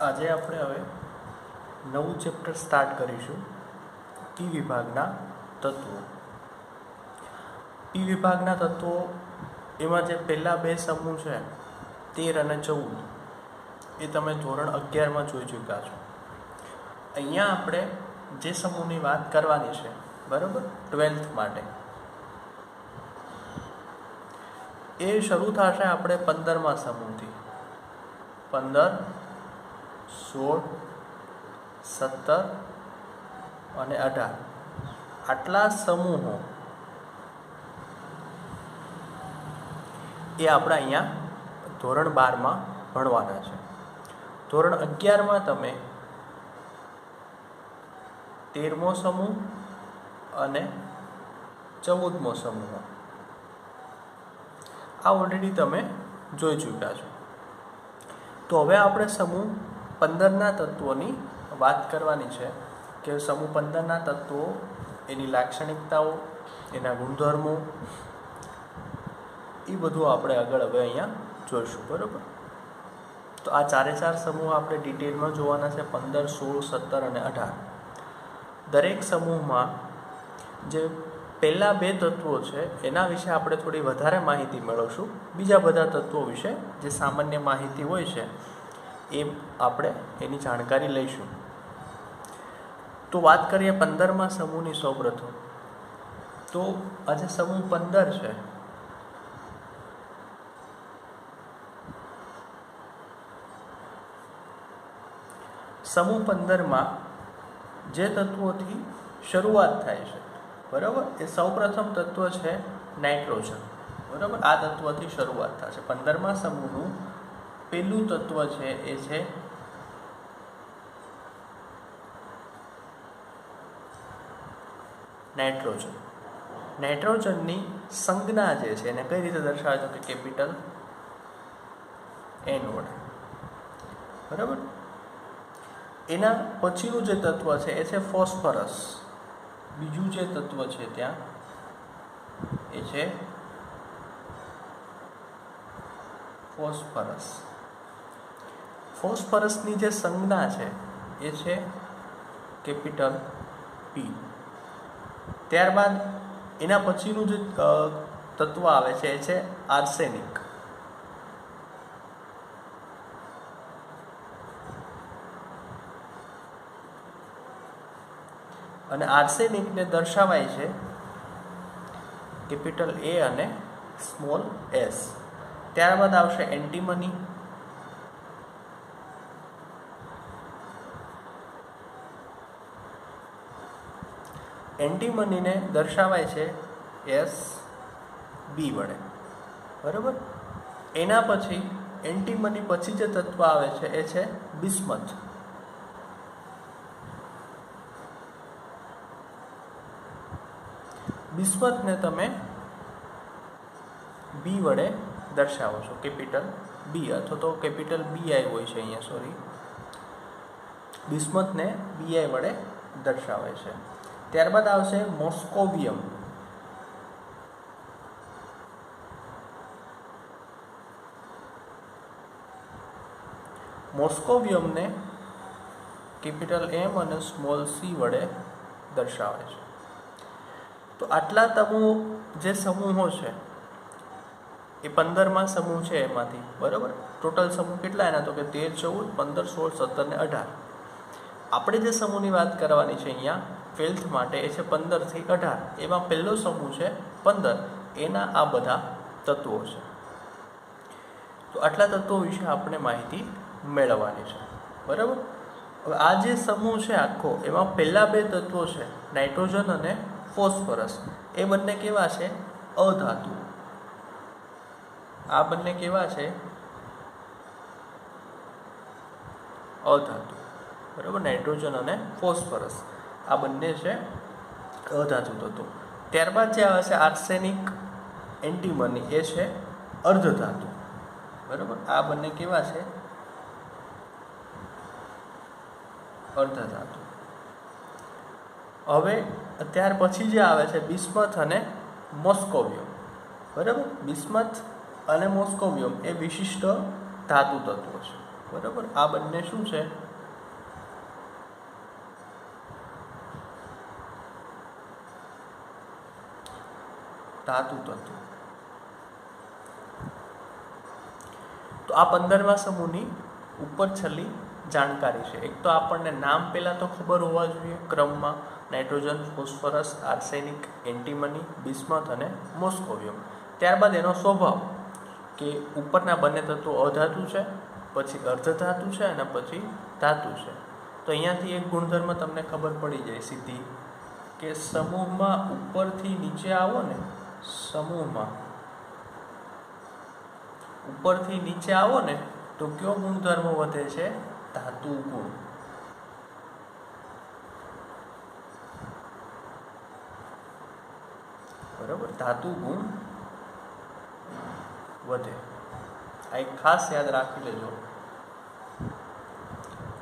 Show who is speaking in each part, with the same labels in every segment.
Speaker 1: આજે આપણે હવે નવું ચેપ્ટર સ્ટાર્ટ કરીશું પી વિભાગના તત્વો. પી વિભાગના તત્વો એમાં જે પહેલા બે સમૂહ છે 13 અને 14 એ તમે ધોરણ 11માં જોઈ ચૂક્યા છો. અહીંયા આપણે જે સમૂહની વાત કરવાની છે બરાબર 12th માટે એ શરૂ થશે આપણે 15મા સમૂહથી. 15, 16, 17 અને 18 આટલા સમૂહો એ આપણે અહીંયા ધોરણ 12માં ભણવાના છે. ધોરણ 11માં તમે 13મો સમૂહ અને 14મો સમૂહ આ ઓલરેડી તમે જોઈ ચૂક્યા છો. તો હવે આપણે સમૂહ 15ના તત્વોની વાત કરવાની છે કે સમૂહ 15ના તત્વો, એની લાક્ષણિકતાઓ, એના ગુણધર્મો, એ બધું આપણે આગળ હવે અહીંયા જોઈશું. બરાબર. તો આ ચારે ચાર સમૂહ આપણે ડિટેલમાં જોવાના છે 15, 16, 17 અને 18. દરેક સમૂહમાં જે પહેલા બે તત્વો છે એના વિશે આપણે થોડી વધારે માહિતી મેળવશું. બીજા બધા તત્વો વિશે જે સામાન્ય માહિતી હોય છે એ આપણે એની જાણકારી લઈશું. તો વાત કરીએ 15મા સમૂહની સૌપ્રથમ. તો આજે સમૂહ 15 છે સમૂહ 15માં જે તત્વોથી શરૂઆત થાય છે બરાબર એ સૌપ્રથમ તત્વ છે નાઇટ્રોજન. બરાબર. આ તત્વથી શરૂઆત થશે. 15મા સમૂહનું પહેલું તત્વ છે એ છે નાઇટ્રોજન. નાઇટ્રોજનની સંજ્ઞા જે છે એને કઈ રીતે દર્શાવે છે કે કેપિટલ N વડે. બરાબર. એના પછીનું જે તત્વ છે એ છે ફોસ્ફરસ. બીજું જે તત્વ છે ત્યાં એ છે ફોસ્ફરસ. ફોસ્ફરસની જે સંજ્ઞા છે એ છે કેપિટલ P. ત્યારબાદ એના પછીનું જે તત્વ આવે છે એ છે આર્સેનિક. અને આર્સેનિકને દર્શાવાય છે કેપિટલ A અને સ્મોલ s. ત્યારબાદ આવશે એન્ટીમની. એન્ટીમનીને દર્શાવાય છે SB વડે. બરાબર. એના પછી એન્ટીમની પછી જે તત્વ આવે છે એ છે બિસ્મથ. બિસ્મથને તમે B વડે દર્શાવો છો, કેપિટલ B અથવા તો કેપિટલ BI હોય છે અહીંયા, સોરી. બિસ્મથને BI વડે દર્શાવે છે. ત્યારબાદ આવશે મોસ્કોવિયમ. મોસ્કોવિયમને કેપિટલ M અને સ્મોલ c વડે દર્શાવે છે. તો આટલા જે સમૂહો છે એ 15મા સમૂહ છે એમાંથી. બરાબર. ટોટલ સમૂહ કેટલા એના તો કે 13, 14, 15, 16, 17 અને 18. આપણે જે સમૂહની વાત કરવાની છે અહીંયા 12th માટે એ છે 15 થી 18. એમાં પહેલો સમૂહ છે 15. એના આ બધા તત્વો છે. તો આટલા તત્વો વિશે આપણે માહિતી મેળવવાની છે. બરાબર. હવે આ જે સમૂહ છે આખો એમાં પહેલા બે તત્વો છે નાઇટ્રોજન અને ફોસ્ફરસ. એ બંને કેવા છે? અધાતુ. આ બંને કેવા છે? અધાતુ. બરાબર. નાઇટ્રોજન અને ફોસ્ફરસ આ બંને છે અધાતુ તત્વો. ત્યારબાદ જે આવે છે આર્સેનિક, એન્ટીમની, એ છે અર્ધધાતુ. બરાબર. આ બંને કેવા છે? અર્ધધાતુ. હવે ત્યાર પછી જે આવે છે બિસ્મથ અને મોસ્કોવિયમ. બરાબર. બિસ્મથ અને મોસ્કોવિયમ એ વિશિષ્ટ ધાતુ તત્વો છે. બરાબર, આ બંને શું છે? ધાતુ તત્વો. તો આ 15મા સમૂહની ઉપર છેલ્લી જાણકારી છે. એક તો આપણને નામ પહેલાં તો ખબર હોવા જોઈએ ક્રમમાં: nitrogen, phosphorus, arsenic, antimony, bismuth અને મોસ્કોવિયમ. ત્યારબાદ એનો સ્વભાવ કે ઉપરના બંને તત્વો અધાતુ છે, પછી અર્ધધાતુ છે અને પછી ધાતુ છે. તો અહીંયાથી એક ગુણધર્મ તમને ખબર પડી જાય સીધી, કે સમૂહમાં ઉપરથી નીચે આવો ને, સમૂહમાં ઉપરથી નીચે આવો ને તો કયો ગુણધર્મ વધે છે? ધાતુ ગુણ. બરાબર, ધાતુ ગુણ વધે. આ એક ખાસ યાદ રાખી લેજો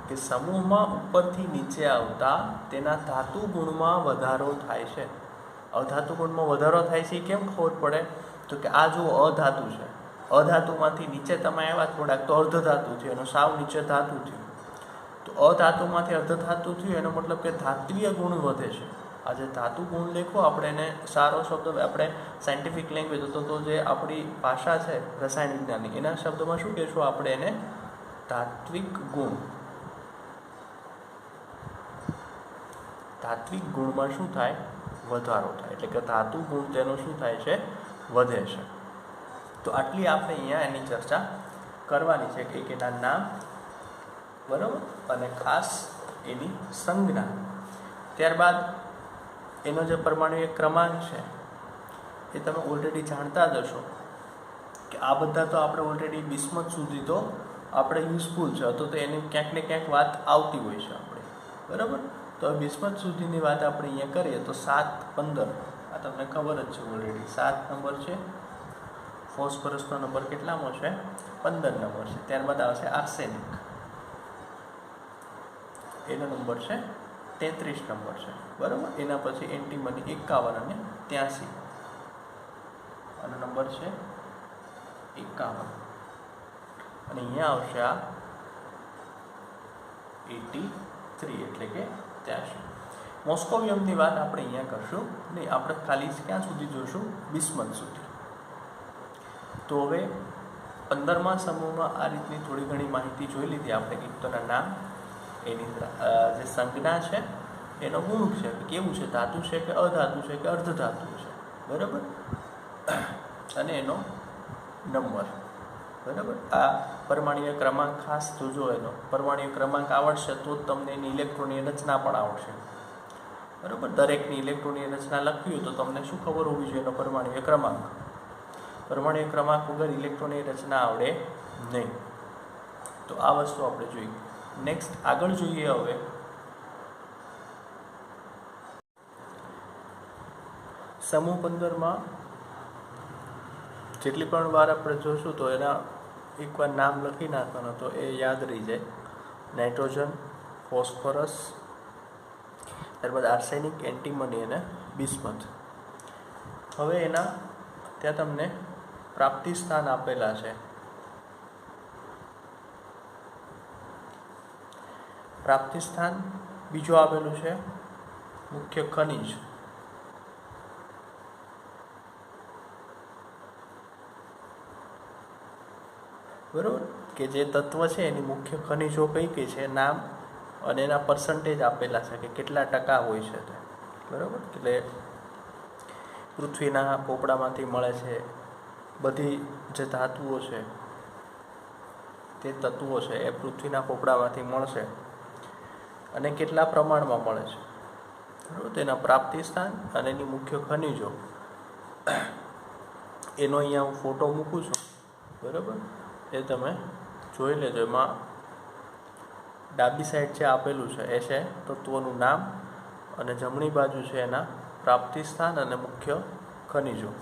Speaker 1: કે સમૂહમાં ઉપરથી નીચે આવતા તેના ધાતુ ગુણમાં વધારો થાય છે. અધાતુ ગુણમાં વધારો થાય છે એ કેમ ખબર પડે? તો કે આ જો અધાતુ છે, અધાતુમાંથી નીચે તમે આવ્યા થોડાક તો અર્ધધાતુ થયું, એનો સાવ નીચે ધાતુ થયું. તો અધાતુમાંથી અર્ધધાતુ થયું એનો મતલબ કે ધાત્વીય ગુણ વધે છે. આ જે ધાતુ ગુણ લેખો આપણે એને સારો શબ્દ, આપણે સાયન્ટિફિક લેંગ્વેજ તો જે આપણી ભાષા છે રસાયણ વિજ્ઞાનની, એના શબ્દોમાં શું કહેશું આપણે એને? ધાત્વિક ગુણ. ધાત્વિક ગુણમાં શું થાય? વધારો થાય. એટલે કે ધાતુ ગુણ તેનો શું થાય છે? વધે છે. તો આટલી આપણે અહીંયા એની ચર્ચા કરવાની છે કે એના નામ, બરાબર, અને ખાસ એની સંજ્ઞા. ત્યારબાદ એનો જે પરમાણુય ક્રમાંક છે એ તમે ઓલરેડી જાણતા જ હશો કે આ બધા તો આપણે ઓલરેડી બિસ્મથ સુધી તો આપણે યુઝફુલ છે, તો એની ક્યાંક ને ક્યાંક વાત આવતી હોય છે આપણે, બરાબર. તો બિસ્મથ સુધીની વાત આપણે અહીંયા કરીએ તો 7, 15 આ તમને ખબર જ છે ઓલરેડી. 7 નંબર છે, ફોસ્ફરસનો નંબર કેટલામો છે? 15 નંબર છે. ત્યારબાદ આવશે આર્સેનિક, એનો નંબર છે 33 નંબર છે, બરાબર. એના પછી એન્ટીમની 51 અને 83, આનો નંબર છે 51. અને અહીંયા આવશે આ 83 એટલે કે 83. મોસ્કોવિયમની વાત આપણે અહીંયા કરશું નહીં, આપણે ખાલી ક્યાં સુધી જોઈશું? બિસ્મથ સુધી. તો હવે 15મા સમૂહમાં આ રીતની થોડી ઘણી માહિતી જોઈ લીધી આપણે. એક તોના નામ, એની જે સંજ્ઞા છે, એનો ગુણ છે, કેવું છે, ધાતુ છે કે અધાતુ છે કે અર્ધધાતુ છે, બરાબર, અને એનો નંબર, બરાબર. આ પરમાણુય ક્રમાંક ખાસ જોજો. એનો પરમાણુય ક્રમાંક આવડશે તો જ તમને એની ઇલેક્ટ્રોનની રચના પણ આવડશે, બરાબર. દરેકની ઇલેક્ટ્રોનની રચના લખવી હોય તો તમને શું ખબર હોવી જોઈએ? એનો પરમાણુય ક્રમાંક. પરમાણુય ક્રમાંક વગર ઇલેક્ટ્રોનની રચના આવડે નહીં. તો આ વસ્તુ આપણે જોઈએ. નેક્સ્ટ આગળ જોઈએ હવે સમૂહ 15માં જેટલી પણ વાર આપણે જોશું તો એના એકવાર નામ લખી નાખવાનું તો એ યાદ રહી જાય. નાઇટ્રોજન, ફોસ્ફરસ, ત્યારબાદ આર્સેનિક, એન્ટીમની અને બિસ્મથ. હવે એના ત્યાં તમને પ્રાપ્તિ સ્થાન આપેલા છે. પ્રાપ્તિ સ્થાન બીજું આપેલું છે મુખ્ય ખનિજ. બરાબર, કે જે તત્વ છે એની મુખ્ય ખનિજો કઈ કઈ છે, નામ અને એના પર્સન્ટેજ આપેલા છે કે કેટલા ટકા હોય છે તે, બરાબર. એટલે પૃથ્વીના પોપડામાંથી મળે છે, બધી જે ધાતુઓ છે તે તત્વો છે એ પૃથ્વીના પોપડામાંથી મળશે અને કેટલા પ્રમાણમાં મળે છે, બરાબર. તેના પ્રાપ્તિ સ્થાન અને એની મુખ્ય ખનિજો એનો અહીંયા હું ફોટો મૂકું છું, બરાબર. એ તમે જોઈ લેજો. એમાં ડાબી સાઈડ જે આપેલું છે એ છે તત્વોનું નામ અને જમણી બાજુ છે એના પ્રાપ્તિ સ્થાન અને મુખ્ય ખનિજો.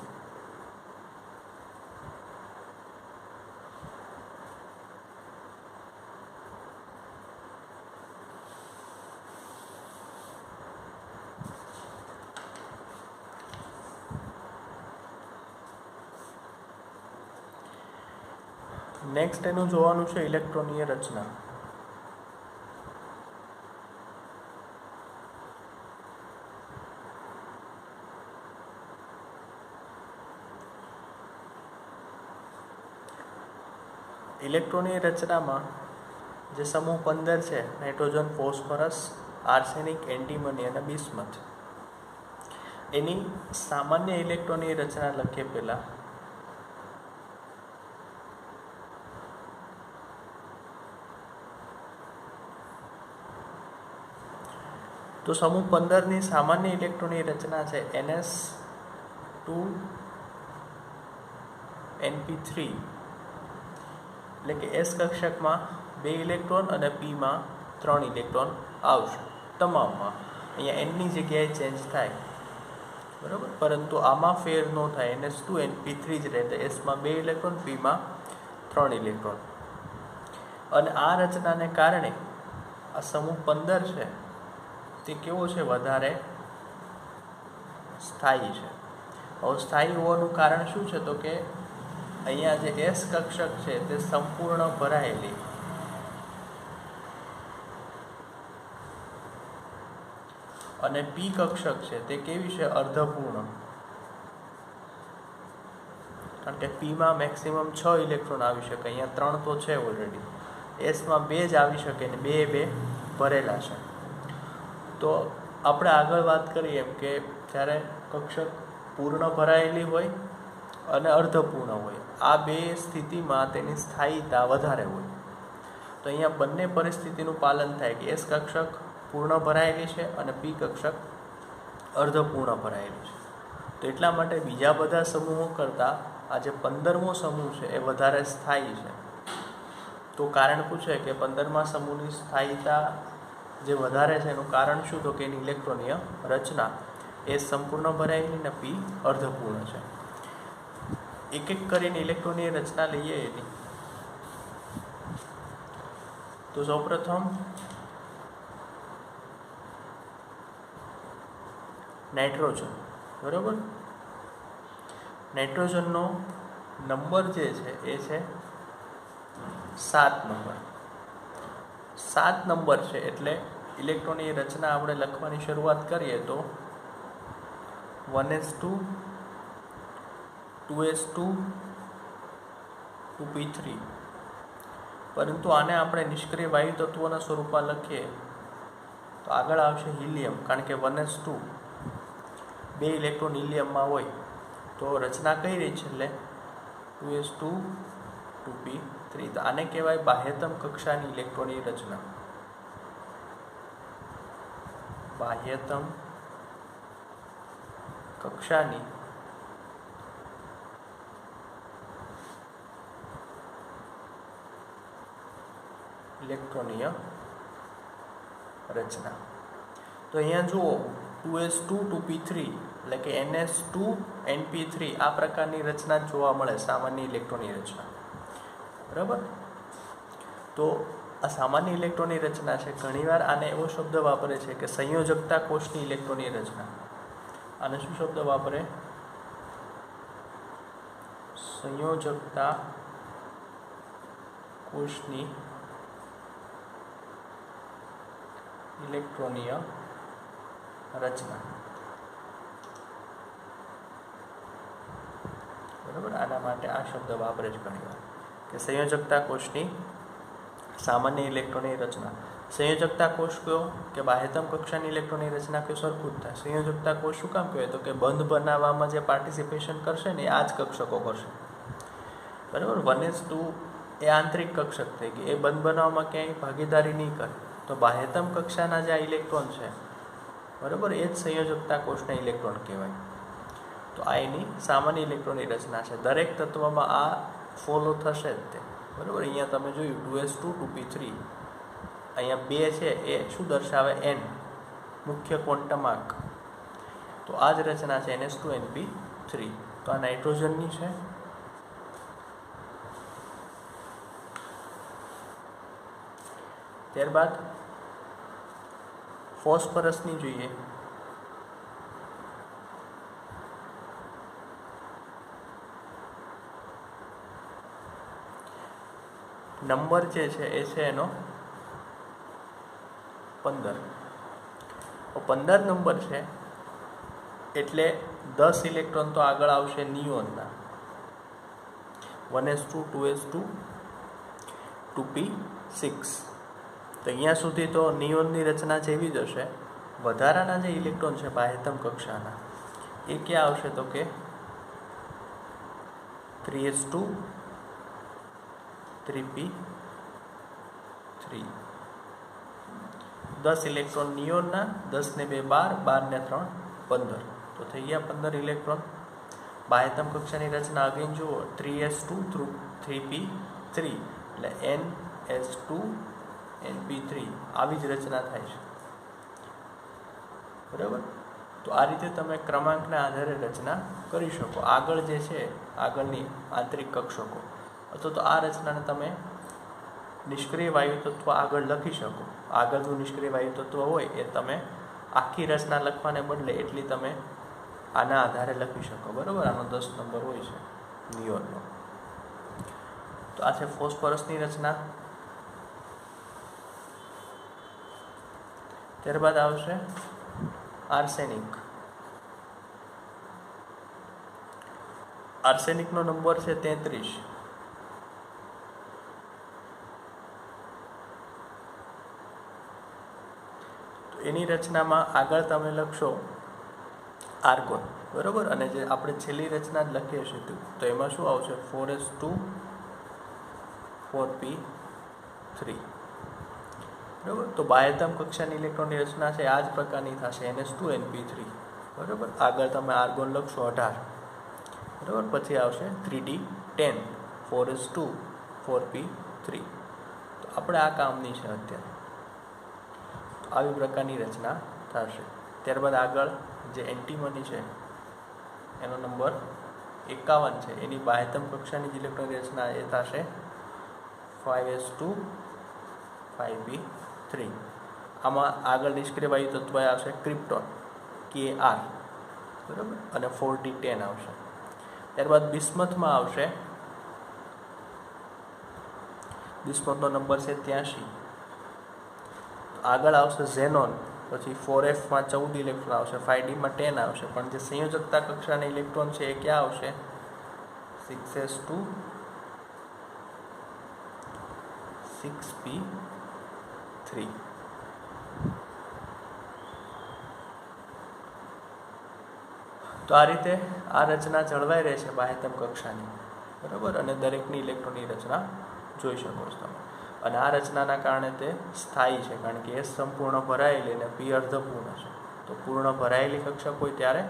Speaker 1: નેક્સ્ટ એનું જોવાનું છે ઇલેક્ટ્રોનીય રચના. ઇલેક્ટ્રોનીય રચનામાં જે સમૂહ 15 છે, નાઇટ્રોજન, ફોસ્ફરસ, આર્સેનિક, એન્ટીમની અને બિસ્મથ, એની સામાન્ય ઇલેક્ટ્રોનીય રચના લખીએ પહેલા. તો સમૂહ 15 ની સામાન્ય ઇલેક્ટ્રોનીય રચના છે NS2NP3, એટલે કે S કક્ષકમાં 2 ઇલેક્ટ્રોન અને Pમાં 3 ઇલેક્ટ્રોન આવશે તમામમાં. અહીંયા N ની જગ્યાએ ચેન્જ થાય, બરાબર, પરંતુ આમાં ફેર ન થાય. NS2NP3 જ રહે, તો Sમાં 2 ઇલેક્ટ્રોન, Pમાં 3 ઇલેક્ટ્રોન. અને આ રચનાને કારણે આ સમૂહ 15 છે તે કેવો છે? વધારે સ્થાયી છે. હવે સ્થાયી હોવાનું કારણ શું છે? તો કે અહીંયા જે S કક્ષક છે તે સંપૂર્ણ ભરાયેલી અને P કક્ષક છે તે કેવી છે? અર્ધપૂર્ણ. કારણ કે Pમાં મેક્સિમમ 6 ઇલેક્ટ્રોન આવી શકે, અહીંયા 3 તો છે ઓલરેડી. Sમાં 2 જ આવી શકે ને 2 ભરેલા છે. તો આપણે આગળ વાત કરીએ એમ કે જ્યારે કક્ષક પૂર્ણ ભરાયેલી હોય અને અર્ધપૂર્ણ હોય, આ બે સ્થિતિમાં તેની સ્થાયીતા વધારે હોય. તો અહીંયા બંને પરિસ્થિતિનું પાલન થાય કે S કક્ષક પૂર્ણ ભરાયેલી છે અને P કક્ષક અર્ધપૂર્ણ ભરાયેલી છે. તો એટલા માટે બીજા બધા સમૂહો કરતાં આ જે 15મો સમૂહ છે એ વધારે સ્થાયી છે. તો કારણ પૂછે કે 15મા સમૂહની સ્થાયીતા જે વધારે છે એનું કારણ શું? તો કે એની ઇલેક્ટ્રોનીય રચના એ સંપૂર્ણ ભરાયેલી અને P અર્ધપૂર્ણ છે. એક એક કરીને ઇલેક્ટ્રોનીય રચના લઈએ એની. તો સૌપ્રથમ નાઇટ્રોજન, બરાબર. નાઇટ્રોજનનો નંબર જે છે એ છે 7 નંબર. 7 નંબર છે એટલે ઇલેક્ટ્રોનની રચના આપણે લખવાની શરૂઆત કરીએ તો 1s2 2s2 2p3. પરંતુ આને આપણે નિષ્ક્રિય વાયુ તત્વોના સ્વરૂપમાં લખીએ તો આગળ આવશે હિલિયમ. કારણ કે 1s2 2 ઇલેક્ટ્રોન હિલિયમમાં હોય તો રચના કઈ રહી છે? એટલે 2s2 2p3. તો આને કહેવાય બાહ્યતમ કક્ષાની ઇલેક્ટ્રોનની રચના. બાહ્યતમ કક્ષાની ઇલેક્ટ્રોનીય રચના. તો અહીંયા જુઓ 2s2 2p3 એટલે કે NS2NP3 આ પ્રકારની રચના જોવા મળે, સામાન્ય ઇલેક્ટ્રોનની રચના, બરાબર. તો આ સામાન્ય ઇલેક્ટ્રોનની રચના છે. ઘણીવાર આને એવો શબ્દ વાપરે છે કે સંયોજકતા કોષની ઇલેક્ટ્રોનની રચના. આને શું શબ્દ વાપરે? સંયોજકતા કોષની ઇલેક્ટ્રોનીય રચના, બરાબર. આના માટે આ શબ્દ વાપરે છે ઘણીવાર કે સંયોજકતા કોષની સામાન્ય ઇલેક્ટ્રોનની રચના. સંયોજકતા કોષ કયો? કે બાહ્યતમ કક્ષાની ઇલેક્ટ્રોનની રચના કયો? સરખું જ થાય. સંયોજકતા કોષ શું કામ કહેવાય? તો કે બંધ બનાવવામાં જે પાર્ટિસિપેશન કરશે ને એ આ જ કક્ષકો કરશે, બરાબર. 1s2 એ આંતરિક કક્ષક થઈ ગઈ, એ બંધ બનાવવામાં ક્યાંય ભાગીદારી નહીં કરે. તો બાહ્યતમ કક્ષાના જે આ ઇલેક્ટ્રોન છે, બરાબર, એ જ સંયોજકતા કોષના ઇલેક્ટ્રોન કહેવાય. તો આ એની સામાન્ય ઇલેક્ટ્રોનની રચના છે. દરેક તત્વમાં આ ફોલો થશે જ તે, બરાબર. અહીંયા તમે જોયું 2s2 2p3, અહીંયા 2 છે એ શું દર્શાવે? n, મુખ્ય ક્વોન્ટમ આંક. તો આ જ રચના છે NS2NP3. તો આ નાઇટ્રોજનની છે. ત્યારબાદ ફોસ્ફરસની જોઈએ. નંબર જે છે એ છે એનો 15. 15 નંબર છે એટલે 10 ઇલેક્ટ્રોન તો આગળ આવશે નિયોનના, 1s2 2s2 2p6. તો અહીંયા સુધી તો નિયોનની રચના જેવી જ હશે. વધારાના જે ઇલેક્ટ્રોન છે બાહ્યતમ કક્ષાના એ ક્યાં આવશે તો કે 3s2 3p3. 10 ઇલેક્ટ્રોન નિયોનના, 10 ને 2 12, 12 ને 3 15. તો થઈ ગયા 15 ઇલેક્ટ્રોન. બાહ્યતમ કક્ષાની રચના અગેન જુઓ, 3s2 3p3 એટલે ns2 np3 આવી જ રચના થાય છે. બરાબર. તો આ રીતે તમે ક્રમાંકના આધારે રચના કરી શકો. આગળ જે છે આગળની આંતરિક કક્ષકો અથવા તો આ રચનાને તમે નિષ્ક્રિય વાયુ તત્વ આગળ લખી શકો. આગળનું નિષ્ક્રિય વાયુ તત્વ હોય એ તમે આખી રચના લખવાને બદલે એટલી તમે આના આધારે લખી શકો. બરાબર. આનો 10 નંબર હોય છે નિયોનનો. તો આ છે ફોસ્ફરસની રચના. ત્યારબાદ આવશે આર્સેનિક. આર્સેનિકનો નંબર છે 33. તો એની રચનામાં આગળ તમે લખશો આર્ગોન. બરાબર. અને જે આપણે છેલ્લી રચના જ લખીએ છીએ તો એમાં શું આવશે 4s2 4p3. બરાબર. તો બાહ્યતમ કક્ષાની ઇલેક્ટ્રોનની રચના છે આ જ પ્રકારની થશે, ns2 np3. બરાબર. આગળ તમે આર્ગોન લખશો 18. બરાબર. પછી આવશે 3d10 4s2 4p3. તો આપણે આ કામની છે અત્યારે. તો આવી પ્રકારની રચના થશે. ત્યારબાદ આગળ જે એન્ટીમની છે એનો નંબર 51 છે. એની બાહ્યતમ કક્ષાની જ ઇલેક્ટ્રોનની રચના એ થશે 5s2 5p3. આમાં આગળ નિષ્ક્રિય વાયુ તત્વ આવશે ક્રિપ્ટોન Kr. બરાબર. અને 4d10 આવશે. ત્યારબાદ બિસ્મથમાં આવશે, બિસ્મથનો નંબર છે 83. આગળ આવશે ઝેનોન. પછી 4f માં 14 ઇલેક્ટ્રોન આવશે, 5d માં 10 આવશે. પણ જે સંયોજકતા કક્ષાના ઇલેક્ટ્રોન છે એ ક્યાં આવશે 6s2 6p3. તો આ રીતે આ રચના જળવાઈ રહે છે બાહ્યતમ કક્ષાની. બરાબર. અને દરેકની ઇલેક્ટ્રોનની રચના જોઈ શકો છો તમે. અને આ રચનાના કારણે તે સ્થાયી છે, કારણ કે S સંપૂર્ણ ભરાયેલી અને P અર્ધપૂર્ણ છે. તો પૂર્ણ ભરાયેલી કક્ષક હોય ત્યારે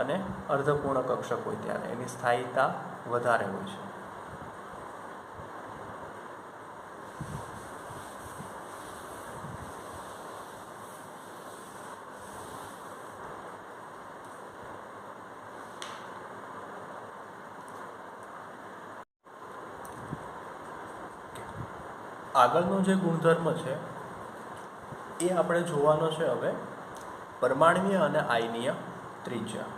Speaker 1: અને અર્ધપૂર્ણ કક્ષક હોય ત્યારે એની સ્થાયીતા વધારે હોય છે. આગળનો જે ગુણધર્મ છે એ આપણે જોવાનો છે હવે પરમાણ્વીય અને આયનીય ત્રિજ્યા.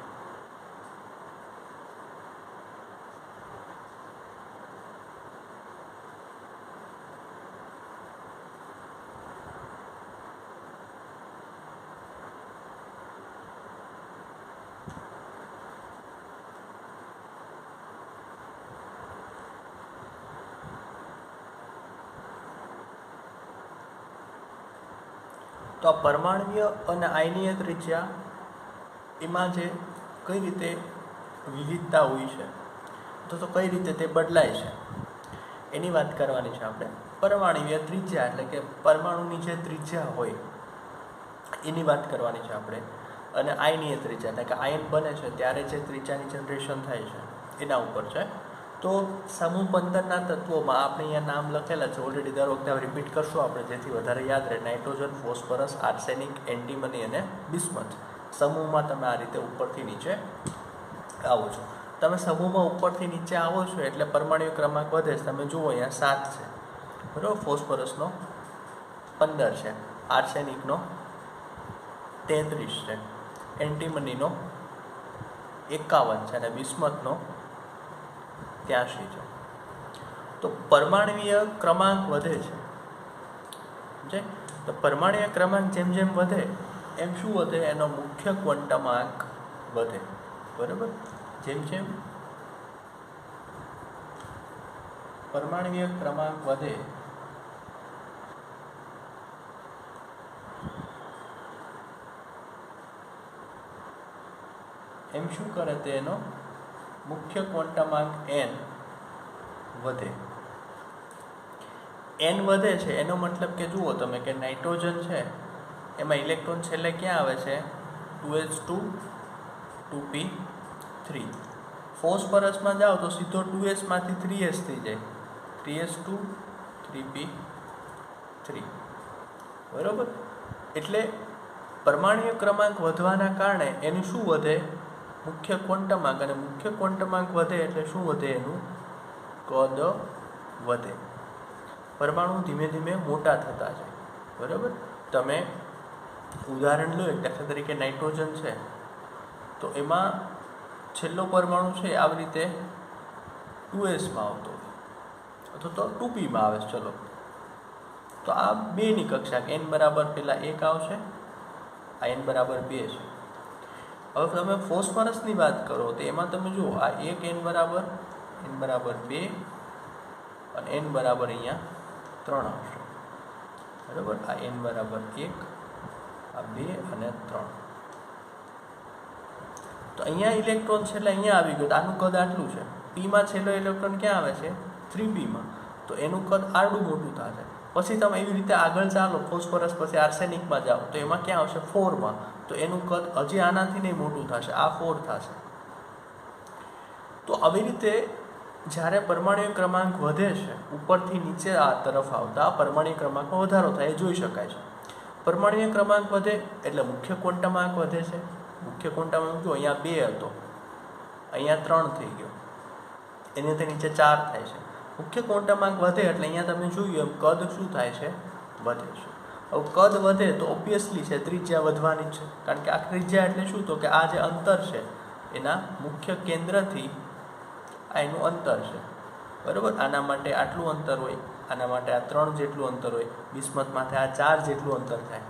Speaker 1: તો આ પરમાણ્વીય અને આયનીય ત્રિજ્યા એમાં જે કઈ રીતે વિવિધતા હોય છે તો કઈ રીતે તે બદલાય છે એની વાત કરવાની છે આપણે. પરમાણ્વીય ત્રિજ્યા એટલે કે પરમાણુની જે ત્રિજ્યા હોય એની વાત કરવાની છે આપણે. અને આયનીય ત્રિજ્યા એટલે કે આયન બને છે ત્યારે જે ત્રિજ્યાની જનરેશન થાય છે એના ઉપર છે. તો સમૂહ 15ના તત્વોમાં આપણે અહીંયા નામ લખેલા છે ઓલરેડી, દર વખતે રિપીટ કરશું આપણે જેથી વધારે યાદ રહે. નાઇટ્રોજન, ફોસ્ફરસ, આર્સેનિક, એન્ટીમની અને બિસ્મથ. સમૂહમાં તમે આ રીતે ઉપરથી નીચે આવો છો. તમે સમૂહમાં ઉપરથી નીચે આવો છો એટલે પરમાણ્વીય ક્રમાંક વધે છે. તમે જુઓ અહીંયા 7 છે, બરાબર. ફોસ્ફરસનો 15 છે, આર્સેનિકનો 33 છે, એન્ટીમનીનો 51 છે અને બિસ્મથનો 83 છે. તો પરમાણ્વીય ક્રમાંક વધે છે, સમજે? તો પરમાણ્વીય ક્રમાંક જેમ જેમ વધે એમ શું વધે? એનો મુખ્ય ક્વોન્ટમાંક વધે, બરાબર? જેમ જેમ પરમાણ્વીય ક્રમાંક વધે એમ શું કરે? તે એનો મુખ્ય ક્વોન્ટમાંક n વધે. n વધે છે એનો મતલબ કે જુઓ તમે કે નાઇટ્રોજન છે એમાં ઇલેક્ટ્રોન છેલ્લે ક્યાં આવે છે? 2s2 2p3. ફોસ્ફરસમાં જાઓ તો સીધો 2s માંથી 3s થઈ જાય, 3s2 3p3, બરાબર? એટલે પરમાણ્વીય ક્રમાંક વધવાના કારણે એનું શું વધે? મુખ્ય ક્વોન્ટમાંક. અને મુખ્ય ક્વોન્ટમાંક વધે એટલે શું વધે? એનું કદ વધે. પરમાણુ ધીમે ધીમે મોટા થતા જાય, બરાબર? તમે ઉદાહરણ લો, દાખલા તરીકે નાઇટ્રોજન છે તો એમાં છેલ્લો પરમાણુ છે આવી રીતે 2sમાં આવતો હોય અથવા તો 2pમાં આવે. ચલો, તો આ 2ની કક્ષા, n બરાબર પહેલાં 1 આવશે, આ n બરાબર 2 છે. હવે તમે ફોસ્ફરસની વાત કરો તો એમાં તમે જુઓ આ 1 n બરાબર 2 અને n બરાબર અહીંયા 3 આવશે, બરાબર? આ n બરાબર 1, આ 2 અને 3. તો અહીંયા ઇલેક્ટ્રોન છેલ્લે અહીંયા આવી ગયો, આનું કદ આટલું છે. પીમાં છેલ્લો ઇલેક્ટ્રોન ક્યાં આવે છે? 3pમાં. તો એનું કદ આડું મોટું થશે. પછી તમે એવી રીતે આગળ ચાલો, ફોસ્ફરસ પછી આર્સેનિકમાં જાઓ તો એમાં ક્યાં આવશે? 4માં. તો એનું કદ હજી આનાથી નહીં મોટું થશે, આ 4 થશે. તો આવી રીતે જ્યારે પરમાણ્વીય ક્રમાંક વધે છે ઉપરથી નીચે આ તરફ આવતા પરમાણ્વીય ક્રમાંકમાં વધારો થાય એ જોઈ શકાય છે. પરમાણ્વીય ક્રમાંક વધે એટલે મુખ્ય ક્વોન્ટમાંક વધે છે. મુખ્ય ક્વોન્ટમાંક જો અહીંયા 2 હતો, અહીંયા 3 થઈ ગયો, એનાથી નીચે 4 થાય છે. મુખ્ય ક્વોન્ટમાંક વધે એટલે અહીંયા તમે જોયું એમ કદ શું થાય છે? વધે છે. હવે કદ વધે તો ઓબ્વિયસલી છે ત્રિજ્યા વધવાની છે, કારણ કે આ ત્રિજ્યા એટલે શું? તો કે આ જે અંતર છે એના મુખ્ય કેન્દ્રથી આ એનું અંતર છે, બરાબર? આના માટે આટલું અંતર હોય, આના માટે આ 3 જેટલું અંતર હોય, બિસ્મથ માટે આ 4 જેટલું અંતર થાય.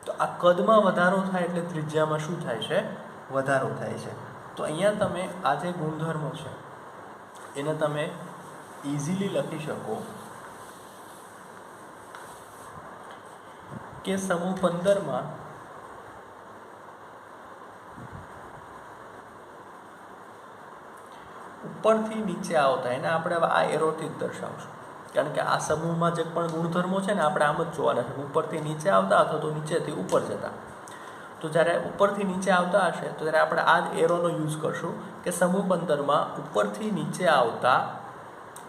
Speaker 1: તો આ કદમાં વધારો થાય એટલે ત્રિજ્યામાં શું થાય છે? વધારો થાય છે. તો અહીંયા તમે આ જે ગુણધર્મો છે એને તમે ઇઝીલી લખી શકો કે સમૂહ 15માં ઉપરથી નીચે આવતા, એને આપણે આ એરોથી જ દર્શાવશું, કારણ કે આ સમૂહમાં જે પણ ગુણધર્મો છે ને આપણે આમ જ જોવાના છે, ઉપરથી નીચે આવતા અથવા તો નીચેથી ઉપર જતા. તો જ્યારે ઉપરથી નીચે આવતા હશે તો ત્યારે આપણે આ જ એરોનો યુઝ કરશું કે સમૂહ 15માં ઉપરથી નીચે આવતા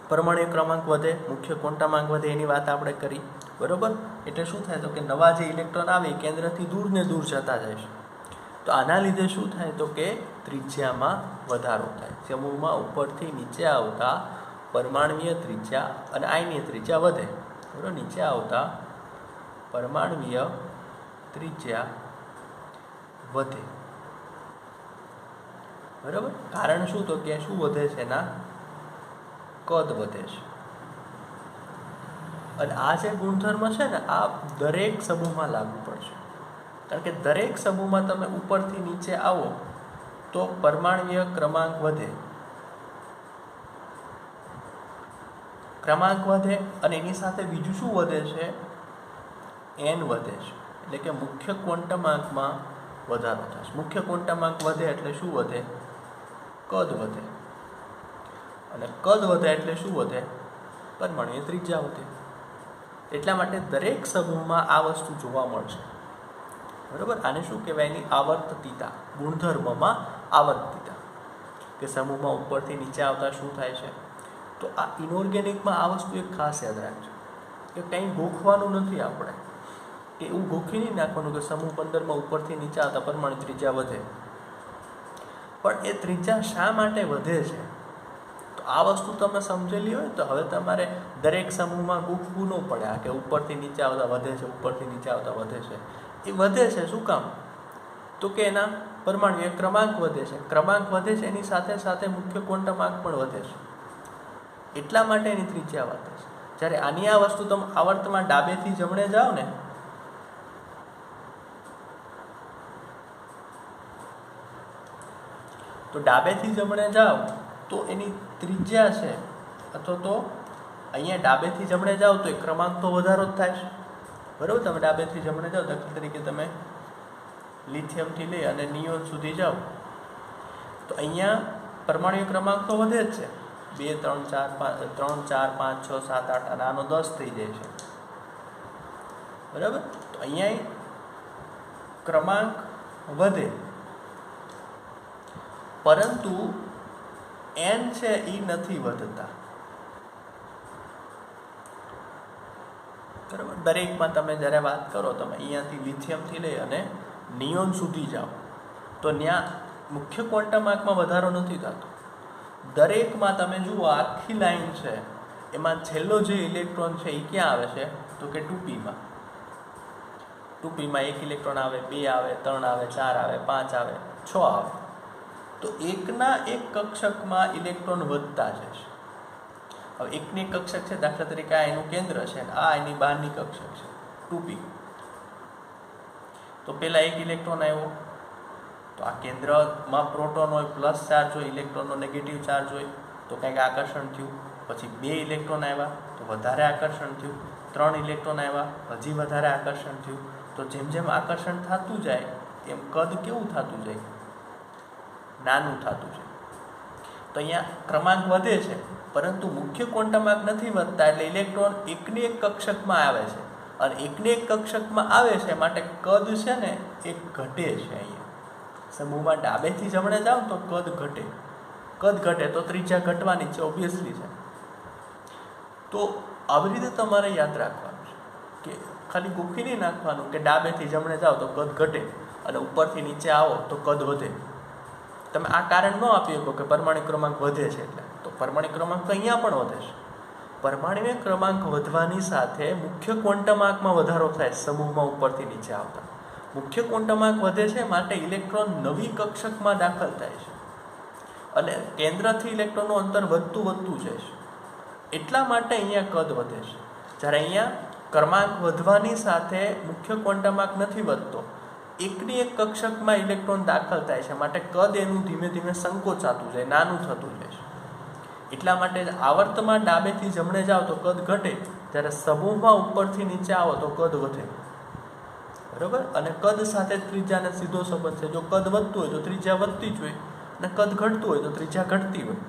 Speaker 1: પરમાણ્વીય ક્રમાંક વધે, મુખ્ય ક્વોન્ટમાંક વધે, એની વાત આપણે કરી, બરાબર? એટલે શું થાય? તો કે નવા જે ઇલેક્ટ્રોન આવે કેન્દ્રથી દૂર ને દૂર જતા જાય છે. તો આના લીધે શું થાય? તો કે ત્રિજ્યામાં વધારો થાય. સમૂહમાં ઉપરથી નીચે આવતા પરમાણ્વીય ત્રિજ્યા અને આયનીય ત્રિજ્યા વધે, બરાબર? નીચે આવતા પરમાણ્વીય ત્રિજ્યા વધે, બરાબર? કારણ શું? તો કે શું વધે છે? એના કદ વધે છે. અને આ જે ગુણધર્મ છે ને આ દરેક સમૂહમાં લાગુ પડશે, કારણ કે દરેક સમૂહમાં તમે ઉપરથી નીચે આવો તો પરમાણ્વીય ક્રમાંક વધે, ક્રમાંક વધે અને એની સાથે બીજું શું વધે છે? n વધે છે. એટલે કે મુખ્ય ક્વોન્ટમાંકમાં વધારો થશે. મુખ્ય ક્વોન્ટમાંક વધે એટલે શું વધે? કદ વધે. અને કદ વધે એટલે શું વધે? પરમાણ્વીય ત્રિજ્યા વધે. એટલા માટે દરેક સમૂહમાં આ વસ્તુ જોવા મળશે, બરાબર? આને શું કહેવાય? એની આવર્તતીતા, ગુણધર્મમાં આવર્તતીતા, કે સમૂહમાં ઉપરથી નીચે આવતા શું થાય છે. તો આ ઇનઓર્ગેનિકમાં આ વસ્તુ એક ખાસ યાદ રાખજો કે કંઈ ગોખવાનું નથી આપણે, કે એવું ગોખી નહીં નાખવાનું કે સમૂહ 15માં ઉપરથી નીચે આવતા પરમાણુ ત્રિજ્યા વધે. પણ એ ત્રિજ્યા શા માટે વધે છે? તો આ વસ્તુ તમે સમજેલી હોય તો હવે તમારે દરેક સમૂહમાં ગોખવું ન પડે આ કે ઉપરથી નીચે આવતા વધે છે, ઉપરથી નીચે આવતા વધે છે. એ વધે છે શું કામ? તો કે એના પરમાણ્વીય ક્રમાંક વધે છે. ક્રમાંક વધે છે એની સાથે સાથે મુખ્ય ક્વોન્ટમાંક પણ વધે છે. એટલા માટે એની ત્રિજ્યા વધે છે. જ્યારે આની આ વસ્તુ તમે આવર્તમાં ડાબેથી જમણે જાઓ ને તો ડાબેથી જમણે જાઓ તો એની ત્રિજ્યા છે અથવા તો અહીંયા ડાબેથી જમણે જાઓ તો એ ક્રમાંક તો વધારો જ થાય છે, બરાબર. તમે ડાબેથી જમણે જાઓ, દાખલા તરીકે તમે લિથિયમથી લઈ અને નિયોન સુધી જાઓ તો અહીંયા પરમાણુ ક્રમાંક તો વધે જ છે, 2 3 4 5 6 7 8 અને આનો 10 થઈ જાય છે, બરાબર. તો અહીંયા ક્રમાંક વધે, પરંતુ n છે એ નથી વધતા, બરાબર. દરેકમાં તમે જ્યારે વાત કરો, તમે અહીંયાથી લિથિયમથી લઈ અને નિયોન સુધી જાઓ તો ત્યાં મુખ્ય ક્વોન્ટમ આંકમાં વધારો નથી થતો. દરેકમાં તમે જુઓ આખી લાઈન છે એમાં છેલ્લો જે ઇલેક્ટ્રોન છે એ ક્યાં આવે છે તો કે 2pમાં. 2pમાં 1 ઇલેક્ટ્રોન આવે, 2 આવે, 3 આવે, 4 આવે, 5 આવે, 6 આવે. તો એકના એક કક્ષકમાં ઇલેક્ટ્રોન વધતા જશે. હવે એકની એક કક્ષક છે, દાખલા તરીકે આ એનું કેન્દ્ર છે, આ એની બહારની કક્ષક છે 2p. તો પહેલા 1 ઇલેક્ટ્રોન આવ્યો તો આ કેન્દ્રમાં પ્રોટોન હોય, પ્લસ ચાર્જ હોય, ઇલેક્ટ્રોનનો નેગેટિવ ચાર્જ હોય તો કંઈક આકર્ષણ થયું. પછી 2 ઇલેક્ટ્રોન આવ્યા તો વધારે આકર્ષણ થયું. 3 ઇલેક્ટ્રોન આવ્યા હજી વધારે આકર્ષણ થયું. તો જેમ જેમ આકર્ષણ થતું જાય એમ કદ કેવું થતું જાય, નાનું થતું જાય. તો અહીંયા ક્રમાંક વધે છે પરંતુ મુખ્ય ક્વોન્ટમ આંક નથી વધતા, એટલે ઇલેક્ટ્રોન એકની એક કક્ષકમાં આવે છે અને એકની એક કક્ષકમાં આવે છે માટે કદ છે ને એ ઘટે છે. અહીંયા સમૂહમાં ડાબેથી જમણે જાઓ તો કદ ઘટે તો ત્રિજ્યા ઘટવાની છે, ઓબ્વિયસલી છે. તો આવી રીતે તમારે યાદ રાખવાનું છે કે ખાલી ગોખી નહીં નાખવાનું કે ડાબેથી જમણે જાઓ તો કદ ઘટે અને ઉપરથી નીચે આવો તો કદ વધે. તમે આ કારણ ન આપી શકો કે પરમાણુ ક્રમાંક વધે છે એટલે, તો પરમાણુ ક્રમાંક તો અહીંયા પણ વધે છે. પરમાણુ ક્રમાંક વધવાની સાથે મુખ્ય ક્વોન્ટમ આંકમાં વધારો થાય, સમૂહમાં ઉપરથી નીચે આવતા મુખ્ય ક્વોન્ટમ આંક વધે છે માટે ઇલેક્ટ્રોન નવી કક્ષકમાં દાખલ થાય છે અને કેન્દ્રથી ઇલેક્ટ્રોનનું અંતર વધતું જાય છે. એટલા માટે અહીંયા કદ વધે છે. જ્યારે અહીંયા ક્રમાંક વધવાની સાથે મુખ્ય ક્વોન્ટમ આંક નથી વધતો, એકની એક કક્ષકમાં ઇલેક્ટ્રોન દાખલ થાય છે માટે કદ એનું ધીમે ધીમે સંકોચાતું જાય, નાનું થતું જાય છે. એટલા માટે આવર્તમાં ડાબેથી જમણે જાઓ તો કદ ઘટે, જ્યારે સમૂહમાં ઉપરથી નીચે આવો તો કદ વધે, બરાબર. અને કદ સાથે ત્રિજ્યાને સીધો સંબંધ છે. જો કદ વધતું હોય તો ત્રિજ્યા વધતી જ હોય અને કદ ઘટતું હોય તો ત્રિજ્યા ઘટતી હોય.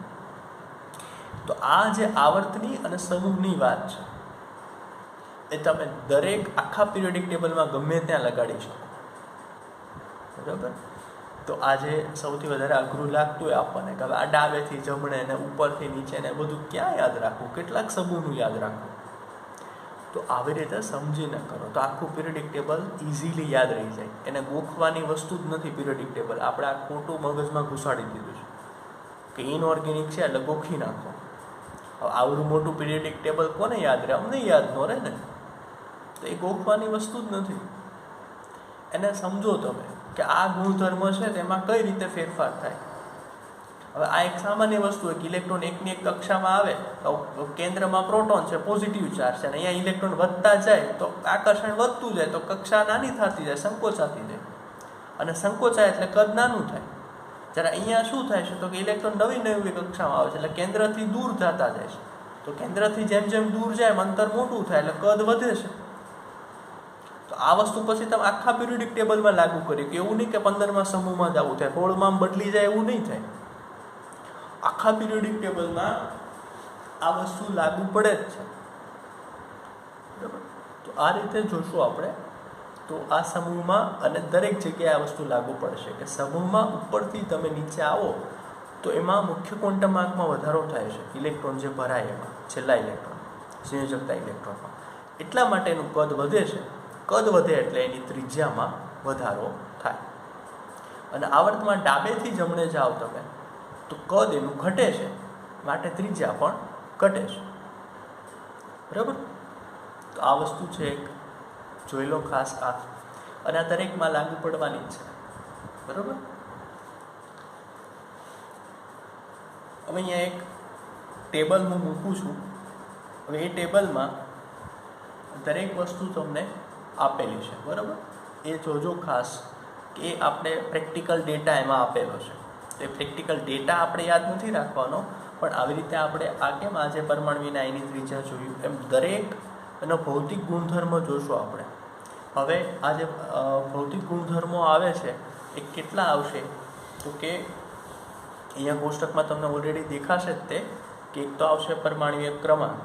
Speaker 1: તો આ જે આવર્તની અને સમૂહની વાત છે એ તમે દરેક આખા પિરિયોડિક ટેબલમાં ગમે ત્યાં લગાડી શકો, બરાબર. તો આજે સૌથી વધારે અઘરું લાગતું હોય આપણને કે હવે આ ડાબેથી જમણે ને ઉપરથી નીચે ને બધું ક્યાં યાદ રાખવું, કેટલાક સમૂહનું યાદ રાખવું. તો આવી રીતે સમજીને કરો તો આખું પિરિયોડિક ટેબલ ઇઝીલી યાદ રહી જાય. એને ગોખવાની વસ્તુ જ નથી પિરિયોડિક ટેબલ, આપણે આ ખોટું મગજમાં ઘુસાડી દીધું છે કે ઇનઓર્ગેનિક છે એટલે ગોખી નાખો. હવે આવડું મોટું પિરિયોડિક ટેબલ કોને યાદ રહે? અમને યાદ ન રહે ને. તો એ ગોખવાની વસ્તુ જ નથી. એને સમજો તમે કે આ ગુણધર્મ છે તેમાં કઈ રીતે ફેરફાર થાય. હવે આ એક સામાન્ય વસ્તુ હોય કે ઇલેક્ટ્રોન એકની એક કક્ષામાં આવે તો કેન્દ્રમાં પ્રોટોન છે, પોઝિટિવ ચાર્જ છે, અને અહીંયા ઇલેક્ટ્રોન વધતા જાય તો આકર્ષણ વધતું જાય તો કક્ષા નાની થતી જાય, સંકોચાતી જાય, અને સંકોચાય એટલે કદ નાનું થાય. જ્યારે અહીંયા શું થાય છે તો કે ઇલેક્ટ્રોન નવી નવી કક્ષામાં આવે છે એટલે કેન્દ્રથી દૂર જતા જાય છે. તો કેન્દ્રથી જેમ જેમ દૂર જાય એમ અંતર મોટું થાય એટલે કદ વધે છે. તો આ વસ્તુ પછી તમે આખા પિરિયોડિક ટેબલમાં લાગુ કર્યું કે એવું નહીં કે 15મા સમૂહમાં જ આવું થાય, 16માં બદલી જાય એવું નહીં થાય. આખા પિરિયોડિક ટેબલમાં આ વસ્તુ લાગુ પડે જ છે, બરાબર. તો આ રીતે જોશું આપણે. તો આ સમૂહમાં અને દરેક જગ્યાએ આ વસ્તુ લાગુ પડશે કે સમૂહમાં ઉપરથી તમે નીચે આવો તો એમાં મુખ્ય ક્વોન્ટમ આંકમાં વધારો થાય છે, ઇલેક્ટ્રોન જે ભરાય એમાં, છેલ્લા ઇલેક્ટ્રોન, સંયોજકતા ઇલેક્ટ્રોનમાં. એટલા માટે એનું કદ વધે છે. કદ વધે એટલે એની ત્રિજ્યામાં વધારો થાય. અને આવર્તમાં ડાબેથી જમણે જાઓ તમે તો કદ એનું ઘટે છે માટે ત્રિજ્યા પણ ઘટે છે, બરાબર. તો આ વસ્તુ છે એક જોઈ લો ખાસ આ, અને આ દરેકમાં લાગુ પડવાની જ છે, બરાબર. હવે અહીંયા એક ટેબલ હું મૂકું છું. હવે એ ટેબલમાં દરેક વસ્તુ તમને આપેલી છે, બરાબર. એ જોજો ખાસ કે આપણે પ્રેક્ટિકલ ડેટા એમાં આપેલો છે. એ પ્રેક્ટિકલ ડેટા આપણે યાદ નથી રાખવાનો, પણ આવી રીતે આપણે આ કેમ આજે પરમાણુ આયની ત્રિજ્યા જોયું એમ દરેક એનો ભૌતિક ગુણધર્મ જોશું આપણે. હવે આ જે ભૌતિક ગુણધર્મો આવે છે એ કેટલા આવશે, તો કે અહીંયા કોષ્ટકમાં તમને ઓલરેડી દેખાશે જ તે કે એક તો આવશે પરમાણ્વીય ક્રમાંક,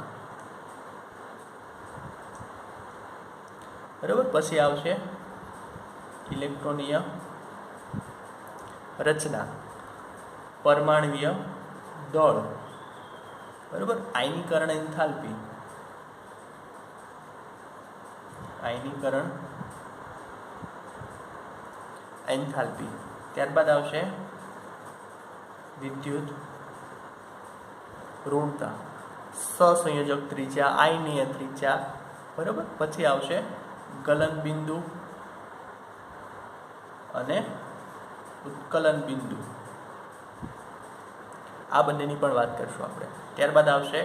Speaker 1: બરાબર. પછી આવશે ઇલેક્ટ્રોનીય રચના, પરમાણ્વીય દળ, બરાબર. આયનીકરણ એન્થાલ્પી, આયનીકરણ એન્થાલ્પી. ત્યારબાદ આવશે વિદ્યુત ઋણતા, સહસંયોજક ત્રિજ્યા, આયનીય ત્રિજ્યા, બરાબર. પછી આવશે ગલન બિંદુ અને ઉત્કલન બિંદુ, આ બંનેની પણ વાત કરીશું આપણે. ત્યારબાદ આવશે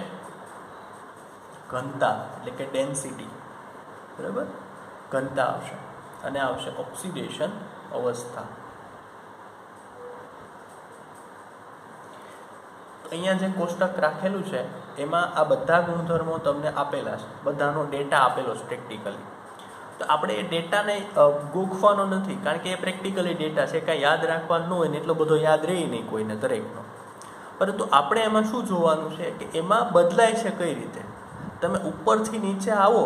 Speaker 1: ઘનતા એટલે કે ડેન્સિટી, બરાબર. ઘનતા આવશે અને આવશે ઓક્સિડેશન અવસ્થા. અહીંયા જે કોષ્ટક રાખેલું છે એમાં આ બધા ગુણધર્મો તમને આપેલા છે, બધાનો ડેટા આપેલો છે પ્રેક્ટિકલી. તો આપણે એ ડેટાને ગોખવાનો નથી, કારણ કે એ પ્રેક્ટિકલી ડેટા છે, કાંઈ યાદ રાખવાનું હોય ને એટલો બધો યાદ રહે નહીં કોઈને દરેકનો. પરંતુ આપણે એમાં શું જોવાનું છે કે એમાં બદલાય છે કઈ રીતે. તમે ઉપરથી નીચે આવો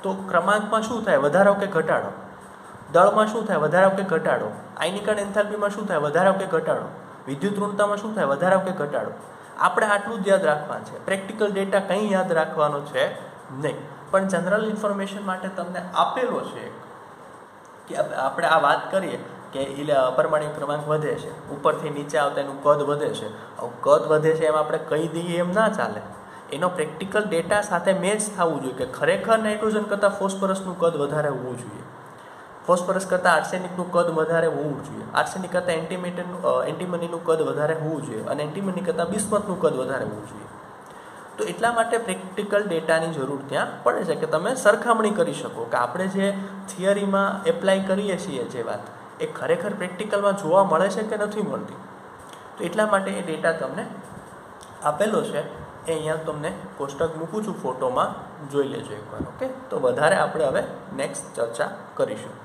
Speaker 1: તો ક્રમાંકમાં શું થાય, વધારો કે ઘટાડો. દળમાં શું થાય, વધારો કે ઘટાડો. આયનીકરણ એન્થાલ્પીમાં શું થાય, વધારો કે ઘટાડો. વિદ્યુત ઋણતામાં શું થાય, વધારો કે ઘટાડો. આપણે આટલું જ યાદ રાખવાનું છે, પ્રેક્ટિકલ ડેટા કંઈ યાદ રાખવાનો છે નહીં. પણ જનરલ ઇન્ફોર્મેશન માટે તમને આપેલો છે કે આપણે આ વાત કરીએ કે પરમાણુ ક્રમાંક વધે છે, ઉપરથી નીચે આવતા એનું કદ વધે છે. કદ વધે છે એમ આપણે કહી દઈએ એમ ના ચાલે. એનો પ્રેક્ટિકલ ડેટા સાથે મેચ થવું જોઈએ કે ખરેખર નાઇટ્રોજન કરતાં ફોસ્ફરસનું કદ વધારે હોવું જોઈએ, ફોસ્ફરસ કરતાં આર્સેનિકનું કદ વધારે હોવું જોઈએ, આર્સેનિક કરતાં એન્ટીમનીનું કદ વધારે હોવું જોઈએ, અને એન્ટીમની કરતાં બિસ્મથનું કદ વધારે હોવું જોઈએ. તો એટલા માટે પ્રેક્ટિકલ ડેટાની જરૂર ત્યાં પડે છે કે તમે સરખામણી કરી શકો કે આપણે જે થિયરીમાં એપ્લાય કરીએ છીએ જે વાત એ ખરેખર પ્રેક્ટિકલમાં જોવા મળે છે કે નથી મળતી. તો એટલા માટે એ ડેટા તમને આપેલો છે. એ અહીંયા તમને કોષ્ટક મૂકું છું, ફોટોમાં જોઈ લેજો એકવાર. ઓકે, તો વધારે આપણે હવે નેક્સ્ટ ચર્ચા કરીશું.